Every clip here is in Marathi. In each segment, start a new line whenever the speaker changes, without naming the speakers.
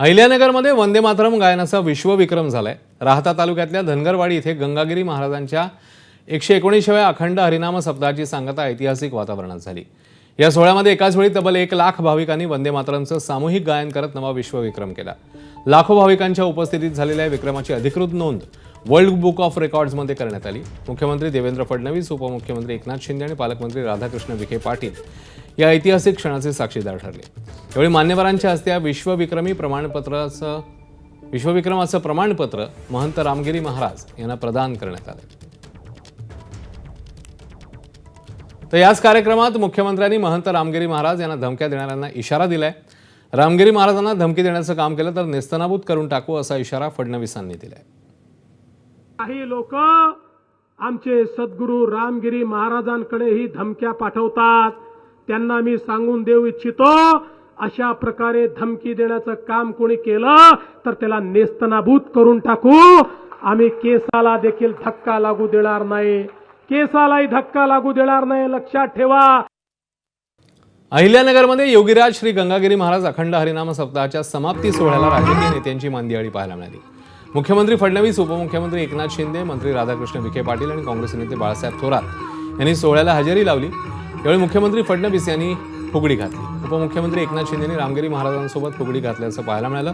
अहिल्यानगरमध्ये वंदे मातरम गायनाचा विश्वविक्रम झालाय। राहता तालुक्यातल्या धनगरवाडी इथे गंगागिरी महाराजांच्या 119व्या अखंड हरिनाम सप्ताहाची सांगता ऐतिहासिक वातावरणात झाली। या सोहळ्यामध्ये एकाच वेळी तब्बल 1 लाख भाविकांनी वंदे मातरमचं सामूहिक गायन करत नवा विश्वविक्रम केला। लाखो भाविकांच्या उपस्थितीत झालेल्या विक्रमाची अधिकृत नोंद वर्ल्ड बुक ऑफ रेकॉर्ड्समध्ये करण्यात आली। मुख्यमंत्री देवेंद्र फडणवीस, उपमुख्यमंत्री एकनाथ शिंदे आणि पालकमंत्री राधाकृष्ण विखे पाटील या ऐतिहासिक क्षणाचे साक्षीदार ठरले। यावेळी मान्यवरांच्या हस्ते विश्वविक्रमाचं प्रमाणपत्र महंत रामगिरी महाराज यांना प्रदान करण्यात आले। तर याच कार्यक्रमात मुख्यमंत्र्यांनी महंत रामगिरी महाराज यांना धमक्या देणाऱ्यांना इशारा दिलाय। रामगिरी महाराजांना धमकी देण्याचं काम केलं तर नेस्तनाबूत करून टाकू असा इशारा फडणवीसांनी दिलाय।
काही लोक आमचे सद्गुरू रामगिरी महाराजांकडे ही धमक्या पाठवतात। त्यांना मी सांगून देऊ इच्छितो, अशा प्रकारे धमकी देण्याचं काम कोणी केलं तर त्याला नेस्तनाबूत करून टाकू। आम्ही केसाला देखील धक्का लागू देणार नाही, केसालाही धक्का लागू देणार नाही, लक्षात ठेवा।
अहिल्यानगरमध्ये योगीराज श्री गंगागिरी महाराज अखंड हरिनाम सप्ताहाच्या समाप्ती सोहळ्याला राजकीय नेत्यांची मांदियाळी पाहायला मिळाली। मुख्यमंत्री फडणवीस, उपमुख्यमंत्री एकनाथ शिंदे, मंत्री राधाकृष्ण विखे पाटील आणि काँग्रेस नेते बाळासाहेब थोरात यांनी सोहळ्याला हजेरी लावली। यावेळी मुख्यमंत्री फडणवीस यांनी फुगडी घातली। उपमुख्यमंत्री एकनाथ शिंदे यांनी रामगिरी महाराजांसोबत फुगडी घातल्याचं पाहायला मिळालं।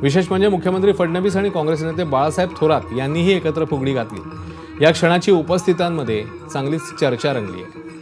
विशेष म्हणजे मुख्यमंत्री फडणवीस आणि काँग्रेस नेते बाळासाहेब थोरात यांनीही एकत्र फुगडी घातली। या क्षणाची उपस्थितांमध्ये चांगलीच चर्चा रंगली आहे।